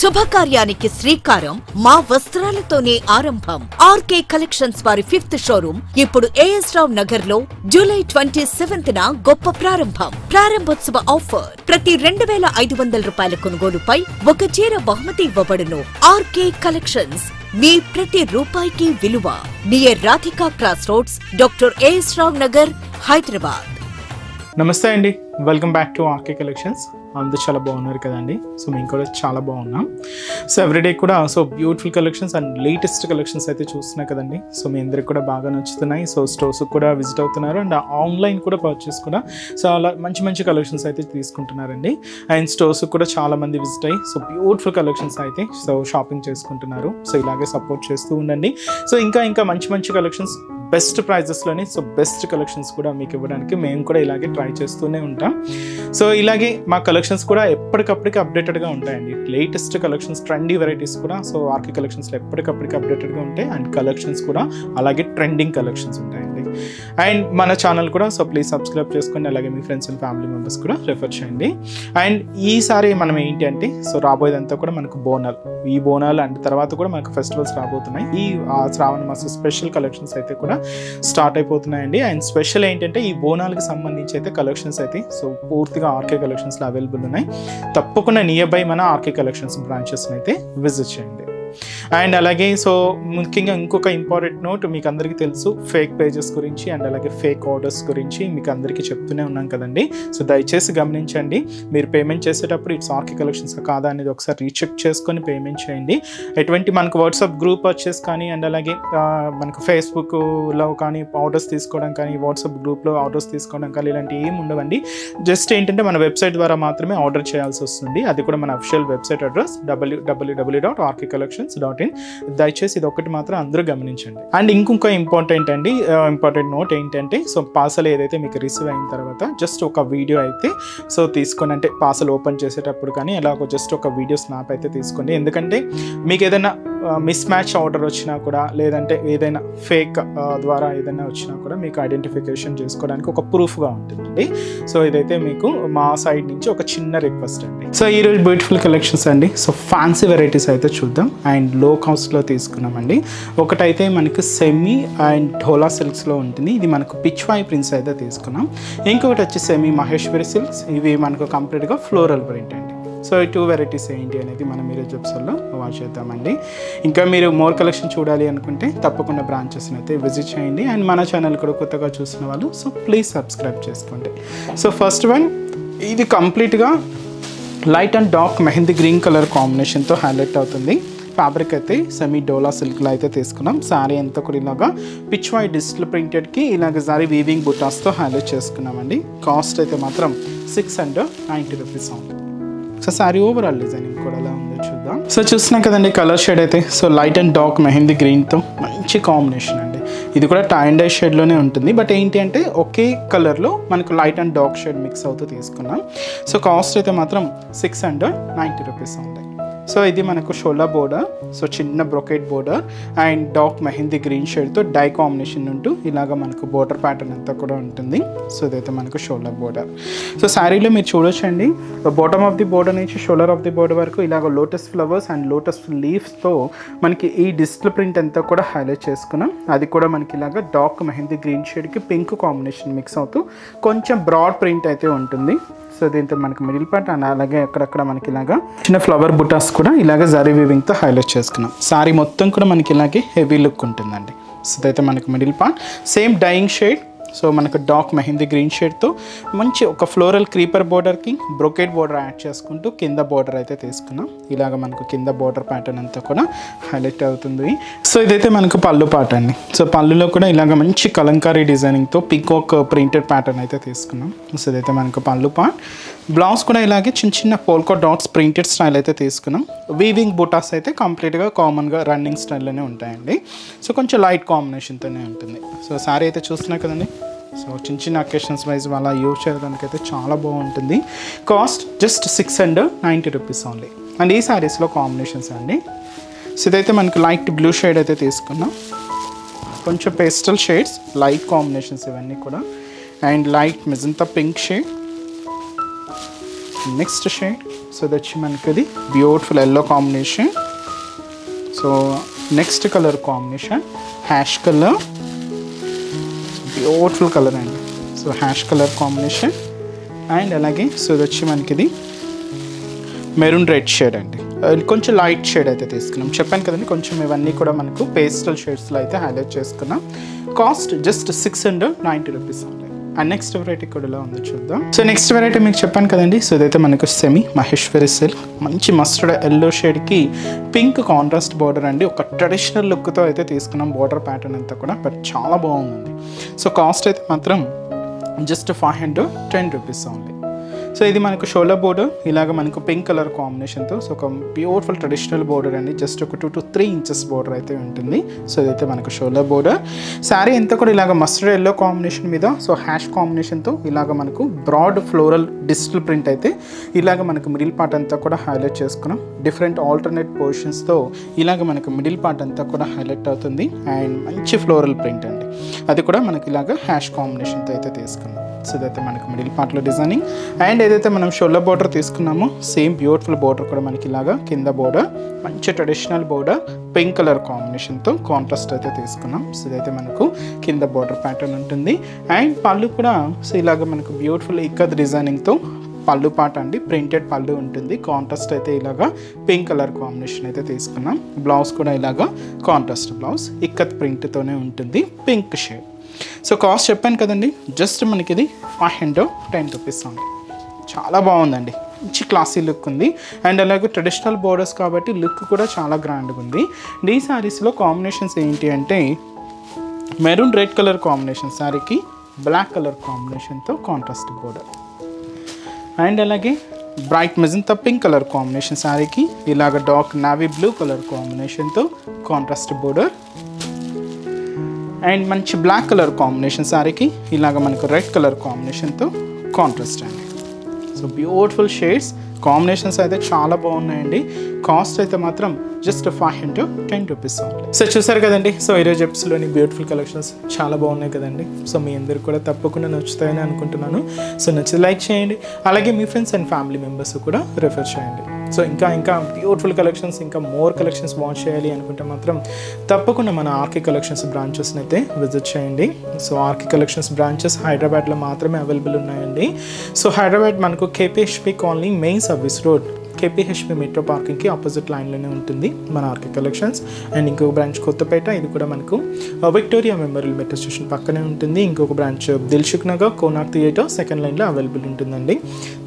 శుభకార్యానికి శ్రీకారం మా వస్త్రాలతోనే ఆరంభం. ఆర్కే కలెక్షన్స్ వారి 5th షోరూమ్ ఇప్పుడు ఏఎస్ రావ్ నగర్ లో జూలై 27న గొప్ప ప్రారంభం. ప్రారంభోత్సవ ఆఫర్ ప్రతి 2500 రూపాయల కొనుగోలుపై ఒక చీర బహుమతి ఇవ్వబడును. ఆర్కే కలెక్షన్స్ మీ ప్రతి రూపాయికి విలువ. Near Radhika cross roads, doctor AS Rao Nagar, Hyderabad. నమస్తే అండి, welcome back to RK collections. అందరూ చాలా బాగున్నారు కదండి. సో మేము కూడా చాలా బాగున్నాం. సో ఎవ్రీడే కూడా beautiful collections and latest collections అయితే చూస్తున్నాయి కదండి. సో మీ అందరికి కూడా బాగా నచ్చుతున్నాయి. సో స్టోర్స్కి కూడా విజిట్ అవుతున్నారు అండ్ ఆన్లైన్ కూడా పర్చేస్ కూడా సో అలా మంచి కలెక్షన్స్ అయితే తీసుకుంటున్నారండి. అండ్ స్టోర్స్కి కూడా చాలా మంది విజిట్ అయ్యి సో బ్యూటిఫుల్ కలెక్షన్స్ అయితే సో షాపింగ్ చేసుకుంటున్నారు. సో ఇలాగే సపోర్ట్ చేస్తూ ఉండండి. సో ఇంకా మంచి కలెక్షన్స్ బెస్ట్ ప్రైజెస్లోనే సో బెస్ట్ కలెక్షన్స్ కూడా మీకు ఇవ్వడానికి మేము కూడా ఇలాగే ట్రై చేస్తూనే ఉంటాం. సో ఇలాగే మా కలెక్షన్స్ కూడా ఎప్పటికప్పటికి అప్డేటెడ్గా ఉంటాయండి. లేటెస్ట్ కలెక్షన్స్, ట్రెండీ వెరైటీస్ కూడా సో ఆర్కే కలెక్షన్స్లో ఎప్పటికప్పటికి అప్డేటెడ్గా ఉంటాయి. అండ్ కలెక్షన్స్ కూడా అలాగే ట్రెండింగ్ కలెక్షన్స్ ఉంటాయండి. అండ్ మన ఛానల్ కూడా సో ప్లీజ్ సబ్స్క్రైబ్ చేసుకోండి. అలాగే మీ ఫ్రెండ్స్ అండ్ ఫ్యామిలీ మెంబర్స్ కూడా రెఫర్ చేయండి. అండ్ ఈసారి మనం ఏంటి అంటే సో రాబోయేదంతా కూడా మనకు బోనాలు, ఈ బోనాలు అండ్ తర్వాత కూడా మనకు ఫెస్టివల్స్ రాబోతున్నాయి. ఈ శ్రావణ మాస స్పెషల్ కలెక్షన్స్ అయితే కూడా స్టార్ట్ అయిపోతున్నాయండి. అండ్ స్పెషల్ ఏంటంటే ఈ బోనాలకు సంబంధించి అయితే కలెక్షన్స్ అయితే సో పూర్తిగా ఆర్కే కలెక్షన్స్లో అవైలబుల్ ఉన్నాయి. తప్పకుండా నియర్ బై మన ఆర్కే కలెక్షన్స్ బ్రాంచెస్ని అయితే విజిట్ చేయండి. అండ్ అలాగే సో ముఖ్యంగా ఇంకొక ఇంపార్టెంట్ నోట్, మీకు అందరికీ తెలుసు ఫేక్ పేజెస్ గురించి అండ్ అలాగే ఫేక్ ఆర్డర్స్ గురించి మీకు అందరికీ చెప్తూనే ఉన్నాం కదండి. సో దయచేసి గమనించండి. మీరు పేమెంట్ చేసేటప్పుడు ఇట్స్ ఆర్కే కలెక్షన్స్ కాదా అనేది ఒకసారి రీచెక్ చేసుకొని పేమెంట్ చేయండి. ఎటువంటి మనకు వాట్సాప్ గ్రూప్ వచ్చేసి కానీ అండ్ అలాగే మనకు ఫేస్బుక్లో కానీ ఆర్డర్స్ తీసుకోవడం కానీ, వాట్సాప్ గ్రూప్లో ఆర్డర్స్ తీసుకోవడం కానీ ఇలాంటివి ఏమి ఉండవండి. జస్ట్ ఏంటంటే మన వెబ్సైట్ ద్వారా మాత్రమే ఆర్డర్ చేయాల్సి వస్తుంది. అది కూడా మన అఫిషియల్ వెబ్సైట్ అడ్రస్ www.rkcollections.in. దయచేసి ఇది ఒకటి మాత్రం అందరూ గమనించండి. అండ్ ఇంకొక ఇంపార్టెంట్ నోట్ ఏంటంటే సో పార్సల్ ఏదైతే మీకు రిసీవ్ అయిన తర్వాత జస్ట్ ఒక వీడియో అయితే సో తీసుకొని, అంటే పార్సల్ ఓపెన్ చేసేటప్పుడు కానీ ఎలాగో జస్ట్ ఒక వీడియో స్నాప్ అయితే తీసుకోండి. ఎందుకంటే మీకు ఏదైనా మిస్ మ్యాచ్ ఆర్డర్ వచ్చినా కూడా లేదంటే ఏదైనా ఫేక్ ద్వారా ఏదైనా వచ్చినా కూడా మీకు ఐడెంటిఫికేషన్ చేసుకోవడానికి ఒక ప్రూఫ్గా ఉంటుందండి. సో ఇదైతే మీకు మా సైడ్ నుంచి ఒక చిన్న రిక్వెస్ట్ అండి. సో ఈరోజు బ్యూటిఫుల్ కలెక్షన్స్ అండి. సో ఫ్యాన్సీ వెరైటీస్ అయితే చూద్దాం. అండ్ లో కాస్ట్లో తీసుకున్నామండి. ఒకటైతే మనకు సెమీ అండ్ ఢోలా సిల్క్స్లో ఉంటుంది. ఇది మనకు పిచ్వాయి ప్రింట్స్ అయితే తీసుకున్నాం. ఇంకొకటి వచ్చి సెమీ మహేశ్వరి సిల్క్స్. ఇవి మనకు కంప్లీట్గా ఫ్లోరల్ ప్రింట్ అండి. సో ఈ 2 వెరైటీస్ ఏంటి అనేది మనం ఈరోజు ఎపిసోడ్లో వాచ్ చేద్దామండి. ఇంకా మీరు మోర్ కలెక్షన్ చూడాలి అనుకుంటే తప్పకుండా బ్రాంచెస్ని అయితే విజిట్ చేయండి. అండ్ మన ఛానల్ కూడా కొత్తగా చూసిన వాళ్ళు సో ప్లీజ్ సబ్స్క్రైబ్ చేసుకోండి. సో ఫస్ట్ వన్, ఇది కంప్లీట్గా light and dark mehndi green colour కాంబినేషన్తో హైలైట్ అవుతుంది. ఫ్యాబ్రిక్ అయితే సెమీ డోలా సిల్క్లో అయితే తీసుకున్నాం. శారీ అంతా కూడా ఇలాగా పిచ్ వైట్ డిజిటల్ ప్రింటెడ్కి ఇలాగ శారీ వీవింగ్ బుటాస్తో హైలైట్ చేసుకున్నామండి. కాస్ట్ అయితే మాత్రం 690 రూపీస్ ఉంది. సో శారీ ఓవరాల్ డిజైనింగ్ కూడా ఎలా ఉందో చూద్దాం. సో చూస్తున్నాం కదండి, కలర్ షేడ్ అయితే so light and dark mehndi గ్రీన్తో మంచి కాంబినేషన్ అండి. ఇది కూడా టై అండ్ డై షేడ్లోనే ఉంటుంది. బట్ ఏంటి అంటే ఒకే కలర్లో మనకు light and dark shade mix అవుతూ తీసుకున్నాం. సో కాస్ట్ అయితే మాత్రం 690 రూపీస్ ఉంది. సో ఇది మనకు షోలా బోర్డర్, సో చిన్న brocade border and dark mehndi green షేడ్తో డై కాంబినేషన్ ఉంటూ ఇలాగ మనకు బోర్డర్ ప్యాటర్న్ అంతా కూడా ఉంటుంది. సో ఇదైతే మనకు షోలా బోర్డర్. సో శారీలో మీరు చూడొచ్చండి, బాటమ్ ఆఫ్ ది బోర్డర్ నుంచి షోల్డర్ ఆఫ్ ది బోర్డర్ వరకు ఇలాగ లోటస్ ఫ్లవర్స్ అండ్ లోటస్ లీవ్స్తో మనకి ఈ డిజిటల్ ప్రింట్ అంతా కూడా హైలైట్ చేసుకున్నాం. అది కూడా మనకి ఇలాగ డార్క్ మెహందీ గ్రీన్ షేడ్కి పింక్ కాంబినేషన్ మిక్స్ అవుతూ కొంచెం బ్రాడ్ ప్రింట్ అయితే ఉంటుంది. సో దీంతో మనకి మిడిల్ పార్ట్ అండ్ అలాగే అక్కడక్కడ మనకి ఇలాగా చిన్న ఫ్లవర్ బుటాస్ కూడా ఇలాగ జరీ వీవింగ్తో హైలైట్ చేసుకున్నాం. శారీ మొత్తం కూడా మనకి ఇలాగే హెవీ లుక్ ఉంటుందండి. సో ఇదైతే మనకి middle part same dyeing shade. So మనకు డార్క్ మెహందీ గ్రీన్ షేడ్తో మంచి ఒక ఫ్లోరల్ క్రీపర్ బోర్డర్కి బ్రొకెట్ బోర్డర్ యాడ్ చేసుకుంటూ కింద బోర్డర్ అయితే తీసుకున్నాం. ఇలాగ మనకు కింద బోర్డర్ ప్యాటర్న్ అంతా కూడా హైలైట్ అవుతుంది. సో ఇదైతే మనకు పళ్ళు పార్ట్ అండి. సో పళ్ళులో కూడా ఇలాగ మంచి కలంకారీ డిజైనింగ్తో పీకాక్ ప్రింటెడ్ ప్యాటర్న్ అయితే తీసుకున్నాం. సో ఇదైతే మనకు పళ్ళు పార్ట్. బ్లౌజ్ కూడా ఇలాగే చిన్న పోల్కో డాట్స్ ప్రింటెడ్ స్టైల్ అయితే తీసుకున్నాం. వీవింగ్ బుటాస్ అయితే కంప్లీట్గా కామన్గా రన్నింగ్ స్టైల్లోనే ఉంటాయండి. సో కొంచెం లైట్ కాంబినేషన్తోనే ఉంటుంది. సో శారీ అయితే చూస్తున్నా కదండి. సో చిన్న అకేషన్స్ వైజ్ అలా యూజ్ చేయడానికి అయితే చాలా బాగుంటుంది. Cost just 690 rupees only. And ఈ శారీస్లో కాంబినేషన్స్ అండి. సో ఇదైతే మనకి లైట్ బ్లూ షేడ్ అయితే తీసుకున్నాం. కొంచెం పేస్టల్ షేడ్స్, లైట్ కాంబినేషన్స్ ఇవన్నీ కూడా. And light magenta pink shade, next shade so ఇది వచ్చి మనకి ఇది beautiful yellow combination. So next colour combination hash colour, beautiful colour అండి. So hash colour combination. And అలాగే సో ఇది వచ్చి మనకి ఇది మెరూన్ రెడ్ షేడ్ అండి. కొంచెం లైట్ షేడ్ అయితే తీసుకున్నాం, చెప్పాను కదండి కొంచెం ఇవన్నీ కూడా మనకు పేస్టల్ షేడ్స్లో అయితే హైలైట్ చేసుకున్నాం. కాస్ట్ జస్ట్ 690 రూపీస్ ఉంది. అండ్ నెక్స్ట్ వెరైటీ కూడా ఎలా ఉందో చూద్దాం. సో నెక్స్ట్ వెరైటీ మీకు చెప్పాను కదండి. సో ఇదైతే మనకు సెమీ మహేశ్వరి సిల్క్, మంచి మస్టర్డ్ ఎల్లో షేడ్కి పింక్ కాంట్రాస్ట్ బార్డర్ అండి. ఒక ట్రెడిషనల్ లుక్తో అయితే తీసుకున్నాం బార్డర్ ప్యాటర్న్ అంతా కూడా, బట్ చాలా బాగుందండి. సో కాస్ట్ అయితే మాత్రం జస్ట్ 510 రూపీస్ ఓన్లీ. సో ఇది మనకు షోల్డర్ బోర్డర్ ఇలాగ మనకు పింక్ కలర్ కాంబినేషన్తో. సో ఒక బ్యూటిఫుల్ ట్రెడిషనల్ బోర్డర్ అండి, జస్ట్ ఒక 2 to 3 ఇంచెస్ బోర్డర్ అయితే ఉంటుంది. సో ఇదైతే మనకు షోల్డర్ బోర్డర్. శారీ అంతా కూడా ఇలాగ మస్టర్డ్ ఎల్లో కాంబినేషన్ మీద సో హ్యాష్ కాంబినేషన్తో ఇలాగ మనకు బ్రాడ్ ఫ్లోరల్ డిజిటల్ ప్రింట్ అయితే ఇలాగ మనకు మిడిల్ పార్ట్ అంతా కూడా హైలైట్ చేసుకున్నాం. డిఫరెంట్ ఆల్టర్నేట్ పొజిషన్స్తో ఇలాగ మనకు మిడిల్ పార్ట్ అంతా కూడా హైలైట్ అవుతుంది. అండ్ మంచి ఫ్లోరల్ ప్రింట్ అండి, అది కూడా మనకి ఇలాగ హ్యాష్ కాంబినేషన్తో అయితే తీసుకున్నాం. సో ఇదైతే మనకు మిడిల్ పార్ట్లో డిజైనింగ్. అండ్ ఏదైతే మనం షోల్డర్ బోర్డర్ తీసుకున్నామో సేమ్ బ్యూటిఫుల్ బోర్డర్ కూడా మనకి ఇలాగా కింద బోర్డర్ మంచి ట్రెడిషనల్ బోర్డర్ పింక్ కలర్ కాంబినేషన్తో కాంట్రాస్ట్ అయితే తీసుకున్నాం. సో ఇదైతే మనకు కింద బోర్డర్ ప్యాటర్న్ ఉంటుంది. అండ్ పళ్ళు కూడా సో ఇలాగ మనకు బ్యూటిఫుల్ ఇక్కత్ డిజైనింగ్తో పళ్ళు పాట అండి, ప్రింటెడ్ పళ్ళు ఉంటుంది. కాంట్రాస్ట్ అయితే ఇలాగా పింక్ కలర్ కాంబినేషన్ అయితే తీసుకున్నాం. బ్లౌజ్ కూడా ఇలాగా కాంట్రాస్ట్ బ్లౌజ్ ఇక్కత్ ప్రింట్తోనే ఉంటుంది, పింక్ షేడ్. సో కాస్ట్ చెప్పాను కదండి, జస్ట్ మనకి ఇది 510 రూపీస్ ఉంది. చాలా బాగుందండి, మంచి క్లాసీ లుక్ ఉంది. అండ్ అలాగే ట్రెడిషనల్ బోర్డర్స్ కాబట్టి లుక్ కూడా చాలా గ్రాండ్గా ఉంది. ఈ శారీస్లో కాంబినేషన్స్ ఏంటి అంటే మెరూన్ రెడ్ కలర్ కాంబినేషన్ శారీకి బ్లాక్ కలర్ కాంబినేషన్తో కాంట్రాస్ట్ బోర్డర్. అండ్ అలాగే bright magenta pink colour combination శారీకి ఇలాగ డార్క్ నావీ బ్లూ కలర్ కాంబినేషన్తో కాంట్రాస్ట్ బోర్డర్. అండ్ మంచి బ్లాక్ కలర్ కాంబినేషన్ శారీకి ఇలాగ మనకు రెడ్ కలర్ కాంబినేషన్తో కాంట్రాస్ట్ అండి. సో బ్యూటిఫుల్ షేడ్స్, కాంబినేషన్స్ అయితే చాలా బాగున్నాయండి. కాస్ట్ అయితే మాత్రం జస్ట్ 510 రూపీస్ ఓన్లీ. సో చూసారు కదండి, సో ఈరోజు ఎపిసోడ్లోని బ్యూటిఫుల్ కలెక్షన్స్ చాలా బాగున్నాయి కదండి. సో మీ అందరు కూడా తప్పకుండా నచ్చుతాయని అనుకుంటున్నాను. సో నచ్చితే లైక్ చేయండి, అలాగే మీ ఫ్రెండ్స్ అండ్ ఫ్యామిలీ మెంబర్స్ కూడా రిఫర్ చేయండి. సో ఇంకా బ్యూటిఫుల్ కలెక్షన్స్, ఇంకా మోర్ కలెక్షన్స్ వాచ్ చేయాలి అనుకుంటే మాత్రం తప్పకుండా మన ఆర్కే కలెక్షన్స్ బ్రాంచెస్ని అయితే విజిట్ చేయండి. సో ఆర్కే కలెక్షన్స్ బ్రాంచెస్ హైదరాబాద్లో మాత్రమే అవైలబుల్ ఉన్నాయండి. సో హైదరాబాద్ మనకు KPHP colony main service road KPHP metro పార్కింగ్కి ఆపోజిట్ లైన్లోనే ఉంటుంది మన ఆర్కే కలెక్షన్స్. అండ్ ఇంకొక బ్రాంచ్ కొత్తపేట, ఇది కూడా మనకు విక్టోరియా మెమోరియల్ మెట్రో స్టేషన్ పక్కనే ఉంటుంది. ఇంకొక branch Dilsukh Nagar Konark theatre second లైన్లో అవైలబుల్ ఉంటుందండి.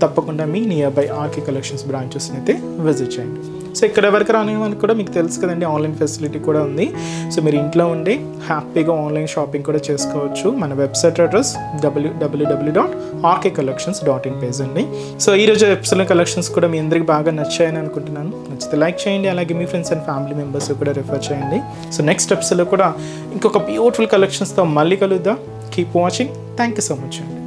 తప్పకుండా మీ నియర్ బై ఆర్కే కలెక్షన్స్ బ్రాంచెస్ని అయితే విజిట్ చేయండి. సో ఇక్కడ వరకు రానివ్వని కూడా మీకు తెలుసు కదండి, ఆన్లైన్ ఫెసిలిటీ కూడా ఉంది. సో మీరు ఇంట్లో ఉండి హ్యాపీగా ఆన్లైన్ షాపింగ్ కూడా చేసుకోవచ్చు. మన వెబ్సైట్ అడ్రస్ www.rkcollections.in పేజ్ అండి. సో ఈరోజు ఎపిసోడ్ కలెక్షన్స్ కూడా మీ అందరికి బాగా నచ్చాయని అనుకుంటున్నాను. నచ్చితే లైక్ చేయండి, అలాగే మీ ఫ్రెండ్స్ అండ్ ఫ్యామిలీ మెంబర్స్ కూడా రిఫర్ చేయండి. సో నెక్స్ట్ ఎపిసోడ్లో కూడా ఇంకొక బ్యూటిఫుల్ కలెక్షన్స్తో మళ్ళీ కలుద్దాం. Keep watching. Thank you so much అండి.